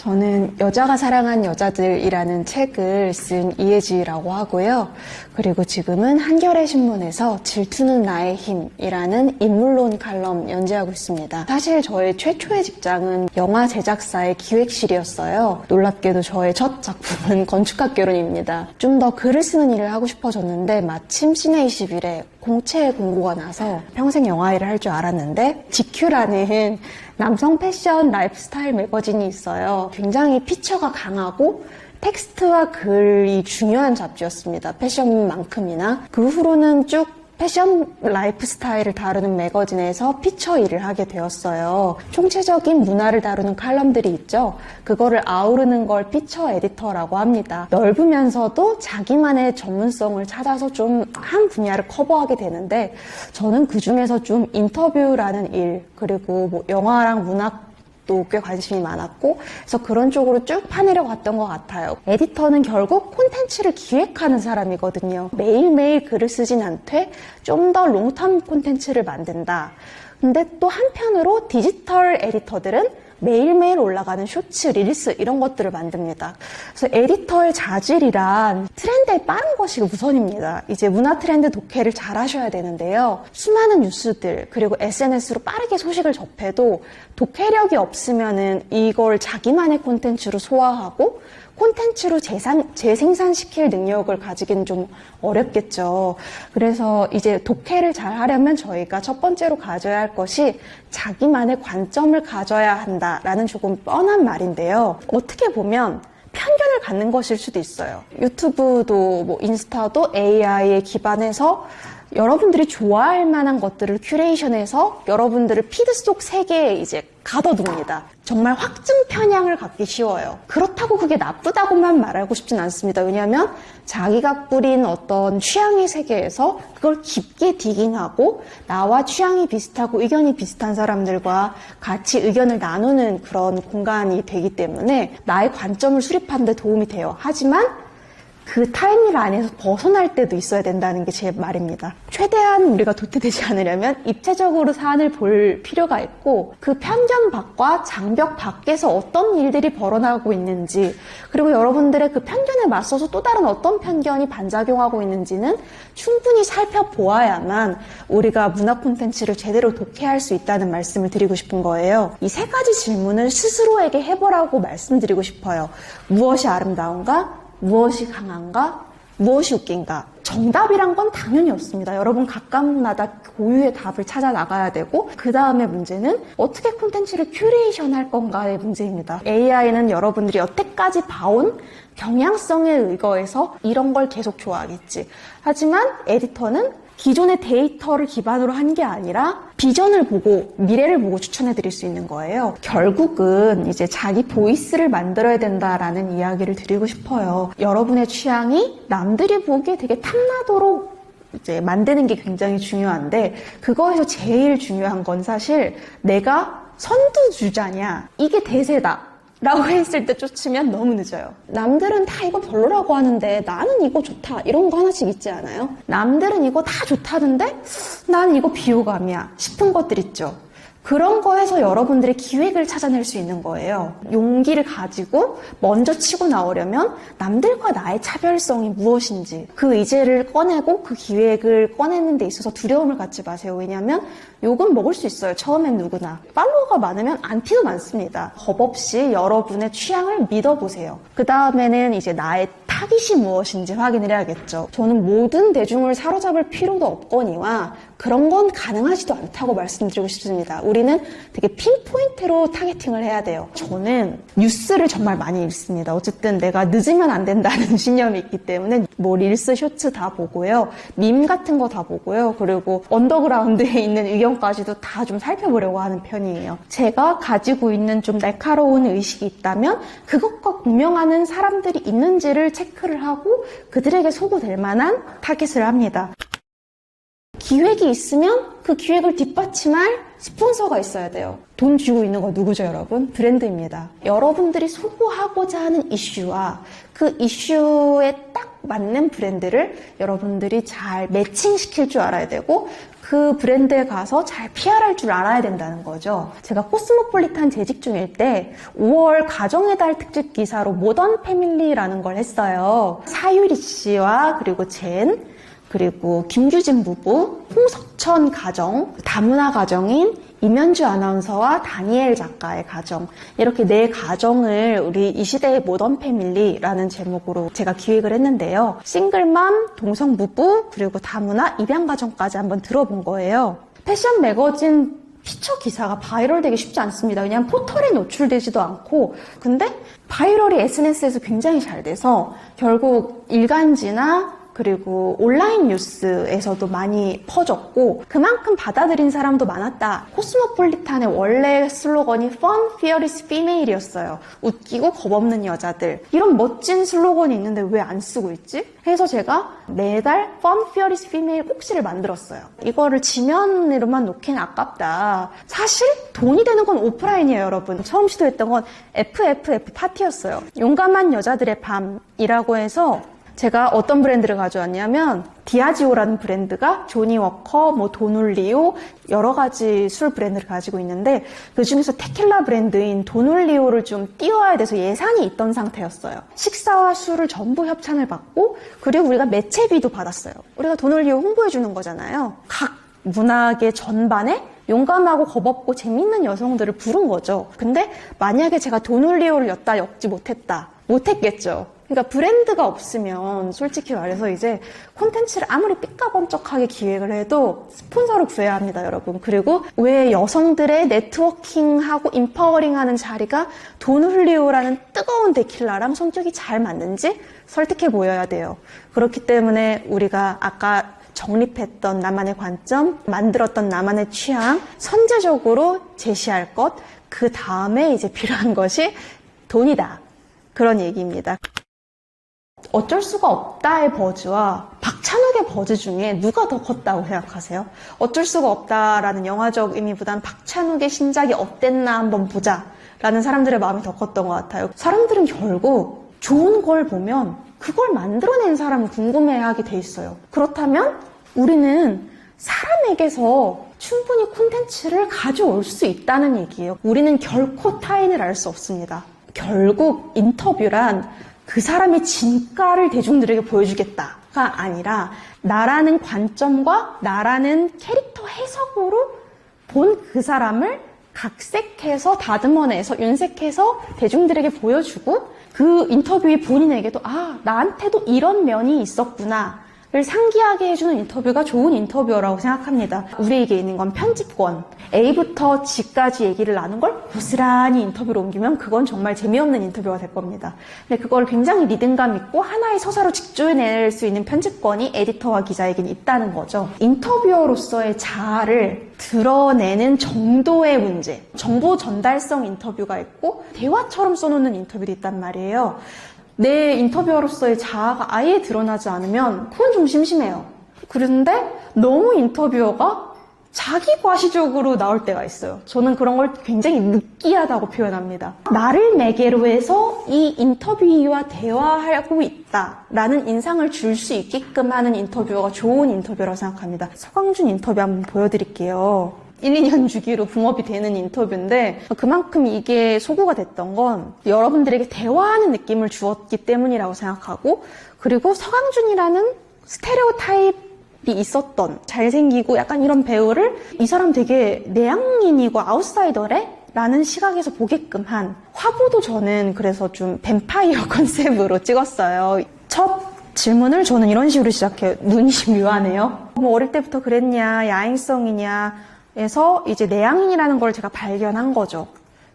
저는 여자가 사랑한 여자들이라는 책을 쓴 이혜지라고 하고요. 그리고 지금은 한겨레 신문에서 질투는 나의 힘이라는 인물론 칼럼 연재하고 있습니다. 사실 저의 최초의 직장은 영화 제작사의 기획실이었어요. 놀랍게도 저의 첫 작품은 건축학개론입니다. 좀 더 글을 쓰는 일을 하고 싶어졌는데 마침 시내21에 공채 공고가 나서 평생 영화 일을 할 줄 알았는데 GQ라는 남성 패션 라이프스타일 매거진이 있어요. 굉장히 피처가 강하고 텍스트와 글이 중요한 잡지였습니다. 패션만큼이나. 그 후로는 쭉 패션 라이프스타일을 다루는 매거진에서 피처 일을 하게 되었어요. 총체적인 문화를 다루는 칼럼들이 있죠. 그거를 아우르는 걸 피처 에디터라고 합니다. 넓으면서도 자기만의 전문성을 찾아서 좀 한 분야를 커버하게 되는데 저는 그중에서 좀 인터뷰라는 일, 그리고 뭐 영화랑 문학도 꽤 관심이 많았고 그래서 그런 쪽으로 쭉 파내려 갔던 것 같아요. 에디터는 결국 콘텐츠를 기획하는 사람이거든요. 매일매일 글을 쓰진 않되 좀 더 롱텀 콘텐츠를 만든다. 근데 또 한편으로 디지털 에디터들은 매일매일 올라가는 쇼츠, 릴스 이런 것들을 만듭니다. 그래서 에디터의 자질이란 트렌드에 빠른 것이 우선입니다. 이제 문화 트렌드 독해를 잘 하셔야 되는데요. 수많은 뉴스들 그리고 SNS로 빠르게 소식을 접해도 독해력이 없으면은 이걸 자기만의 콘텐츠로 소화하고 콘텐츠로 재생산시킬 능력을 가지기는 좀 어렵겠죠. 그래서 이제 독해를 잘 하려면 저희가 첫 번째로 가져야 할 것이 자기만의 관점을 가져야 한다라는 조금 뻔한 말인데요. 어떻게 보면 편견을 갖는 것일 수도 있어요. 유튜브도 뭐 인스타도 AI에 기반해서 여러분들이 좋아할 만한 것들을 큐레이션해서 여러분들을 피드 속 세계에 이제 가둬둡니다. 정말 확증 편향을 갖기 쉬워요. 그렇다고 그게 나쁘다고만 말하고 싶진 않습니다. 왜냐하면 자기가 꾸린 어떤 취향의 세계에서 그걸 깊게 디깅하고 나와 취향이 비슷하고 의견이 비슷한 사람들과 같이 의견을 나누는 그런 공간이 되기 때문에 나의 관점을 수립하는 데 도움이 돼요. 하지만 그 타임라인 안에서 벗어날 때도 있어야 된다는 게 제 말입니다. 최대한 우리가 도태되지 않으려면 입체적으로 사안을 볼 필요가 있고 그 편견 밖과 장벽 밖에서 어떤 일들이 벌어나고 있는지 그리고 여러분들의 그 편견에 맞서서 또 다른 어떤 편견이 반작용하고 있는지는 충분히 살펴보아야만 우리가 문화 콘텐츠를 제대로 독해할 수 있다는 말씀을 드리고 싶은 거예요. 이 세 가지 질문을 스스로에게 해보라고 말씀드리고 싶어요. 무엇이 아름다운가? 무엇이 강한가? 무엇이 웃긴가? 정답이란 건 당연히 없습니다. 여러분 각각마다 고유의 답을 찾아 나가야 되고 그 다음에 문제는 어떻게 콘텐츠를 큐레이션 할 건가의 문제입니다. AI는 여러분들이 여태까지 봐온 경향성에 의거해서 이런 걸 계속 좋아하겠지. 하지만 에디터는 기존의 데이터를 기반으로 한 게 아니라 비전을 보고 미래를 보고 추천해 드릴 수 있는 거예요. 결국은 이제 자기 보이스를 만들어야 된다라는 이야기를 드리고 싶어요. 여러분의 취향이 남들이 보기에 되게 탐나도록 이제 만드는 게 굉장히 중요한데 그거에서 제일 중요한 건 사실 내가 선두주자냐 이게 대세다 라고 했을 때 쫓으면 너무 늦어요. 남들은 다 이거 별로라고 하는데 나는 이거 좋다 이런 거 하나씩 있지 않아요? 남들은 이거 다 좋다던데 나는 이거 비호감이야 싶은 것들 있죠. 그런 거에서 여러분들의 기획을 찾아낼 수 있는 거예요. 용기를 가지고 먼저 치고 나오려면 남들과 나의 차별성이 무엇인지 그 의제를 꺼내고 그 기획을 꺼내는 데 있어서 두려움을 갖지 마세요. 왜냐하면 욕은 먹을 수 있어요. 처음엔 누구나. 팔로워가 많으면 안티도 많습니다. 겁 없이 여러분의 취향을 믿어보세요. 그 다음에는 이제 나의 타깃이 무엇인지 확인을 해야겠죠. 저는 모든 대중을 사로잡을 필요도 없거니와 그런 건 가능하지도 않다고 말씀드리고 싶습니다. 우리는 되게 핀포인트로 타겟팅을 해야 돼요. 저는 뉴스를 정말 많이 읽습니다. 어쨌든 내가 늦으면 안 된다는 신념이 있기 때문에 뭐 릴스, 쇼츠 다 보고요. 밈 같은 거 다 보고요. 그리고 언더그라운드에 있는 의견까지도 다 좀 살펴보려고 하는 편이에요. 제가 가지고 있는 좀 날카로운 의식이 있다면 그것과 공명하는 사람들이 있는지를 체크를 하고 그들에게 소구될 만한 타겟을 합니다. 기획이 있으면 그 기획을 뒷받침할 스폰서가 있어야 돼요. 돈 쥐고 있는 거 누구죠, 여러분? 브랜드입니다. 여러분들이 소구하고자 하는 이슈와 그 이슈에 딱 맞는 브랜드를 여러분들이 잘 매칭시킬 줄 알아야 되고 그 브랜드에 가서 잘 PR할 줄 알아야 된다는 거죠. 제가 코스모폴리탄 재직 중일 때 5월 가정의 달 특집 기사로 모던 패밀리라는 걸 했어요. 사유리 씨와 그리고 그리고 김규진 부부, 홍석천 가정, 다문화 가정인 이면주 아나운서와 다니엘 작가의 가정, 이렇게 4가정을 우리 이 시대의 모던 패밀리라는 제목으로 제가 기획을 했는데요. 싱글맘, 동성 부부, 그리고 다문화 입양 가정까지 한번 들어본 거예요. 패션 매거진 피처 기사가 바이럴 되기 쉽지 않습니다. 그냥 포털에 노출되지도 않고, 근데 바이럴이 SNS에서 굉장히 잘 돼서 결국 일간지나 그리고 온라인 뉴스에서도 많이 퍼졌고 그만큼 받아들인 사람도 많았다. 코스모폴리탄의 원래 슬로건이 Fun, Fearless Female이었어요. 웃기고 겁없는 여자들. 이런 멋진 슬로건이 있는데 왜 안 쓰고 있지? 해서 제가 매달 Fun, Fearless Female 꼭지를 만들었어요. 이거를 지면으로만 놓기는 아깝다. 사실 돈이 되는 건 오프라인이에요, 여러분. 처음 시도했던 건 FFF 파티였어요. 용감한 여자들의 밤이라고 해서 제가 어떤 브랜드를 가져왔냐면 디아지오라는 브랜드가 조니워커, 도놀리오 여러 가지 술 브랜드를 가지고 있는데 그 중에서 테킬라 브랜드인 도놀리오를 좀 띄워야 돼서 예산이 있던 상태였어요. 식사와 술을 전부 협찬을 받고 그리고 우리가 매체비도 받았어요. 우리가 도놀리오 홍보해 주는 거잖아요. 각 문학의 전반에 용감하고 겁없고 재밌는 여성들을 부른 거죠. 근데 만약에 제가 도놀리오를 엮지 못했겠죠. 그러니까 브랜드가 없으면 솔직히 말해서 이제 콘텐츠를 아무리 삐까번쩍하게 기획을 해도 스폰서를 구해야 합니다, 여러분. 그리고 왜 여성들의 네트워킹하고 인파워링하는 자리가 도놀리오라는 뜨거운 데킬라랑 성격이 잘 맞는지 설득해 보여야 돼요. 그렇기 때문에 우리가 아까 정립했던 나만의 관점, 만들었던 나만의 취향, 선제적으로 제시할 것, 그 다음에 이제 필요한 것이 돈이다. 그런 얘기입니다. 어쩔 수가 없다의 버즈와 박찬욱의 버즈 중에 누가 더 컸다고 생각하세요? 어쩔 수가 없다라는 영화적 의미보단 박찬욱의 신작이 어땠나 한번 보자 라는 사람들의 마음이 더 컸던 것 같아요. 사람들은 결국 좋은 걸 보면 그걸 만들어낸 사람을 궁금해하게 돼 있어요. 그렇다면 우리는 사람에게서 충분히 콘텐츠를 가져올 수 있다는 얘기예요. 우리는 결코 타인을 알 수 없습니다. 결국 인터뷰란 그 사람의 진가를 대중들에게 보여주겠다가 아니라 나라는 관점과 나라는 캐릭터 해석으로 본 그 사람을 각색해서 다듬어내서 윤색해서 대중들에게 보여주고 그 인터뷰의 본인에게도 나한테도 이런 면이 있었구나 를 상기하게 해주는 인터뷰가 좋은 인터뷰어라고 생각합니다. 우리에게 있는 건 편집권. A부터 G까지 얘기를 나눈 걸 고스란히 인터뷰로 옮기면 그건 정말 재미없는 인터뷰가 될 겁니다. 근데 그걸 굉장히 리듬감 있고 하나의 서사로 직조해낼 수 있는 편집권이 에디터와 기자에게는 있다는 거죠. 인터뷰어로서의 자아를 드러내는 정도의 문제. 정보 전달성 인터뷰가 있고 대화처럼 써놓는 인터뷰도 있단 말이에요. 내 인터뷰어로서의 자아가 아예 드러나지 않으면 그건 좀 심심해요. 그런데 너무 인터뷰어가 자기 과시적으로 나올 때가 있어요. 저는 그런 걸 굉장히 느끼하다고 표현합니다. 나를 매개로 해서 이 인터뷰와 대화하고 있다라는 인상을 줄 수 있게끔 하는 인터뷰어가 좋은 인터뷰라고 생각합니다. 서강준 인터뷰 한번 보여드릴게요. 1, 2년 주기로 붕업이 되는 인터뷰인데 그만큼 이게 소구가 됐던 건 여러분들에게 대화하는 느낌을 주었기 때문이라고 생각하고 그리고 서강준이라는 스테레오타입이 있었던 잘생기고 약간 이런 배우를 이 사람 되게 내향인이고 아웃사이더래? 라는 시각에서 보게끔 한 화보도 저는 그래서 좀 뱀파이어 컨셉으로 찍었어요. 첫 질문을 저는 이런 식으로 시작해요. 눈이 묘하네요. 어릴 때부터 그랬냐, 야행성이냐 에서 이제 내향인이라는 걸 제가 발견한 거죠.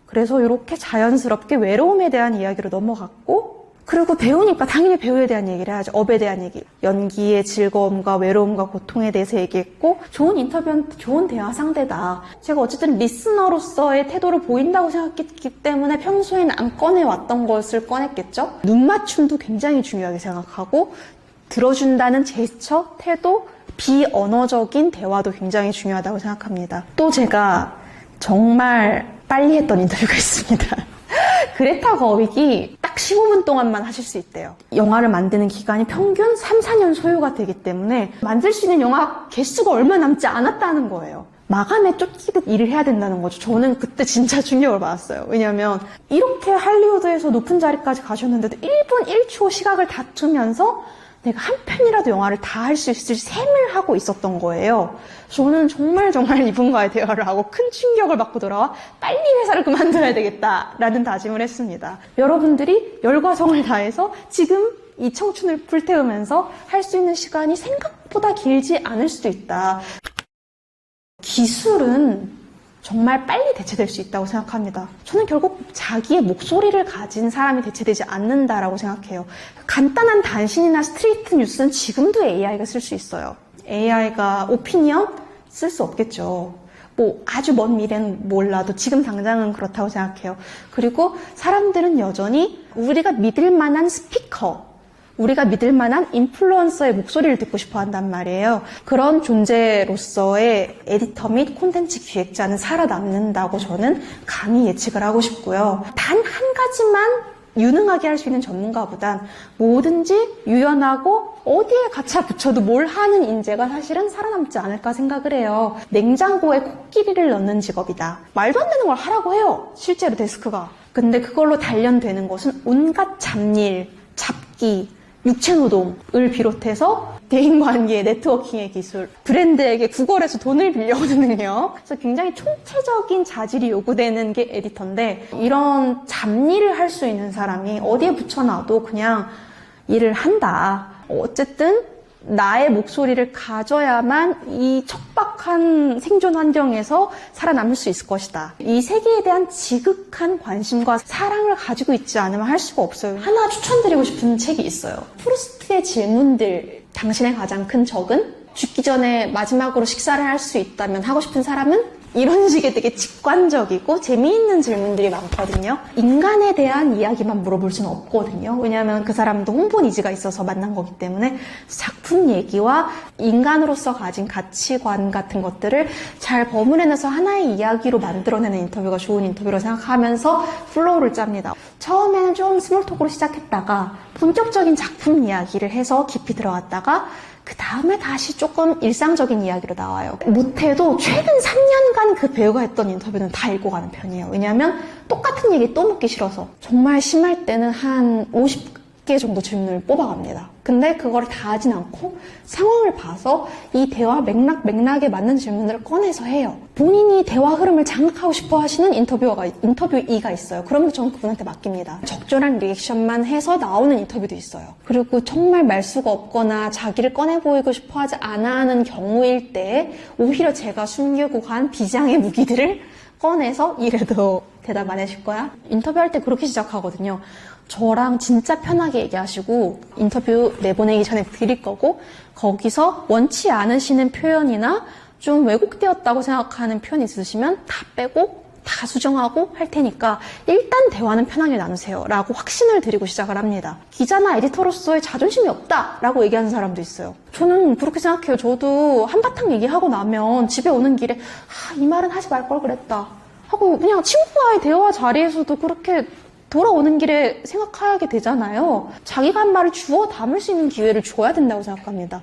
그래서 이렇게 자연스럽게 외로움에 대한 이야기로 넘어갔고 그리고 배우니까 당연히 배우에 대한 얘기를 해야죠. 업에 대한 얘기. 연기의 즐거움과 외로움과 고통에 대해서 얘기했고 좋은 인터뷰는 좋은 대화 상대다. 제가 어쨌든 리스너로서의 태도를 보인다고 생각했기 때문에 평소에는 안 꺼내왔던 것을 꺼냈겠죠. 눈 맞춤도 굉장히 중요하게 생각하고 들어준다는 제스처, 태도, 비언어적인 대화도 굉장히 중요하다고 생각합니다. 또 제가 정말 빨리 했던 인터뷰가 있습니다. 그레타 거윅이 딱 15분 동안만 하실 수 있대요. 영화를 만드는 기간이 평균 3, 4년 소요가 되기 때문에 만들 수 있는 영화 개수가 얼마 남지 않았다는 거예요. 마감에 쫓기듯 일을 해야 된다는 거죠. 저는 그때 진짜 충격을 받았어요. 왜냐하면 이렇게 할리우드에서 높은 자리까지 가셨는데도 1분 1초 시각을 다투면서 내가 한 편이라도 영화를 다 할 수 있을 셈을 하고 있었던 거예요. 저는 정말 이분과의 대화를 하고 큰 충격을 받고 돌아와 빨리 회사를 그만둬야 되겠다라는 다짐을 했습니다. 여러분들이 열과 성을 다해서 지금 이 청춘을 불태우면서 할 수 있는 시간이 생각보다 길지 않을 수도 있다. 기술은 정말 빨리 대체될 수 있다고 생각합니다. 저는 결국 자기의 목소리를 가진 사람이 대체되지 않는다라고 생각해요. 간단한 단신이나 스트레이트 뉴스는 지금도 AI가 쓸 수 있어요. AI가 오피니언 쓸 수 없겠죠. 뭐 아주 먼 미래는 몰라도 지금 당장은 그렇다고 생각해요. 그리고 사람들은 여전히 우리가 믿을 만한 스피커, 우리가 믿을 만한 인플루언서의 목소리를 듣고 싶어 한단 말이에요. 그런 존재로서의 에디터 및 콘텐츠 기획자는 살아남는다고 저는 감히 예측을 하고 싶고요. 단 한 가지만 유능하게 할 수 있는 전문가보단 뭐든지 유연하고 어디에 갖다 붙여도 뭘 하는 인재가 사실은 살아남지 않을까 생각을 해요. 냉장고에 코끼리를 넣는 직업이다. 말도 안 되는 걸 하라고 해요. 실제로 데스크가. 근데 그걸로 단련되는 것은 온갖 잡일, 잡기, 육체노동을 비롯해서 대인관계, 네트워킹의 기술, 브랜드에게 구걸해서 돈을 빌려오는 능력. 그래서 굉장히 총체적인 자질이 요구되는 게 에디터인데 이런 잡일을 할 수 있는 사람이 어디에 붙여놔도 그냥 일을 한다. 어쨌든 나의 목소리를 가져야만 이 척박한 생존 환경에서 살아남을 수 있을 것이다. 이 세계에 대한 지극한 관심과 사랑을 가지고 있지 않으면 할 수가 없어요. 하나 추천드리고 싶은 책이 있어요. 프루스트의 질문들, 당신의 가장 큰 적은? 죽기 전에 마지막으로 식사를 할 수 있다면 하고 싶은 사람은? 이런 식의 되게 직관적이고 재미있는 질문들이 많거든요. 인간에 대한 이야기만 물어볼 수는 없거든요. 왜냐하면 그 사람도 홍보 니즈가 있어서 만난 거기 때문에 작품 얘기와 인간으로서 가진 가치관 같은 것들을 잘 버무려내서 하나의 이야기로 만들어내는 인터뷰가 좋은 인터뷰로 생각하면서 플로우를 짭니다. 처음에는 좀 스몰톡으로 시작했다가 본격적인 작품 이야기를 해서 깊이 들어갔다가 그 다음에 다시 조금 일상적인 이야기로 나와요. 못해도 최근 3년간 그 배우가 했던 인터뷰는 다 읽고 가는 편이에요. 왜냐하면 똑같은 얘기 또 묻기 싫어서. 정말 심할 때는 한 50개 정도 질문을 뽑아갑니다. 근데 그거를 다 하진 않고 상황을 봐서 이 대화 맥락에 맞는 질문들을 꺼내서 해요. 본인이 대화 흐름을 장악하고 싶어 하시는 인터뷰이가 있어요. 그러면 저는 그분한테 맡깁니다. 적절한 리액션만 해서 나오는 인터뷰도 있어요. 그리고 정말 말수가 없거나 자기를 꺼내 보이고 싶어 하지 않아 하는 경우일 때 오히려 제가 숨기고 간 비장의 무기들을 꺼내서 이래도 대답 안 해줄 거야? 인터뷰할 때 그렇게 시작하거든요. 저랑 진짜 편하게 얘기하시고 인터뷰 내보내기 전에 드릴 거고 거기서 원치 않으시는 표현이나 좀 왜곡되었다고 생각하는 표현이 있으시면 다 빼고 다 수정하고 할 테니까 일단 대화는 편하게 나누세요 라고 확신을 드리고 시작을 합니다. 기자나 에디터로서의 자존심이 없다 라고 얘기하는 사람도 있어요. 저는 그렇게 생각해요. 저도 한바탕 얘기하고 나면 집에 오는 길에 이 말은 하지 말 걸 그랬다 하고 그냥 친구와의 대화 자리에서도 그렇게 돌아오는 길에 생각하게 되잖아요. 자기가 한 말을 주워 담을 수 있는 기회를 줘야 된다고 생각합니다.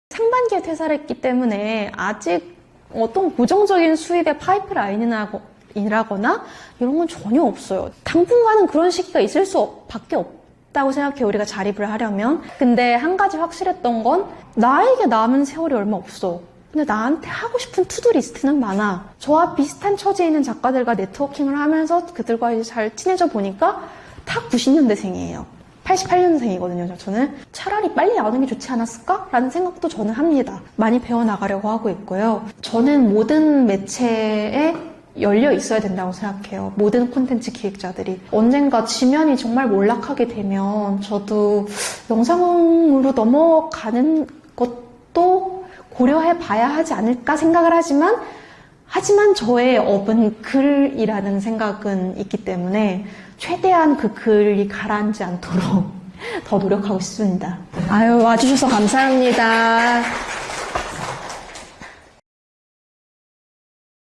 상반기에 퇴사를 했기 때문에 아직 어떤 고정적인 수입의 파이프라인이라거나 이런 건 전혀 없어요. 당분간은 그런 시기가 있을 수밖에 없다고 생각해요. 우리가 자립을 하려면. 근데 한 가지 확실했던 건 나에게 남은 세월이 얼마 없어. 근데 나한테 하고 싶은 투두 리스트는 많아. 저와 비슷한 처지에 있는 작가들과 네트워킹을 하면서 그들과 이제 잘 친해져 보니까 다 90년대생이에요. 88년생이거든요, 저는. 차라리 빨리 나오는 게 좋지 않았을까? 라는 생각도 저는 합니다. 많이 배워나가려고 하고 있고요. 저는 모든 매체에 열려 있어야 된다고 생각해요. 모든 콘텐츠 기획자들이. 언젠가 지면이 정말 몰락하게 되면 저도 영상으로 넘어가는 것도 고려해 봐야 하지 않을까 생각을 하지만 저의 업은 글이라는 생각은 있기 때문에 최대한 그 글이 가라앉지 않도록 더 노력하고 싶습니다. 와주셔서 감사합니다.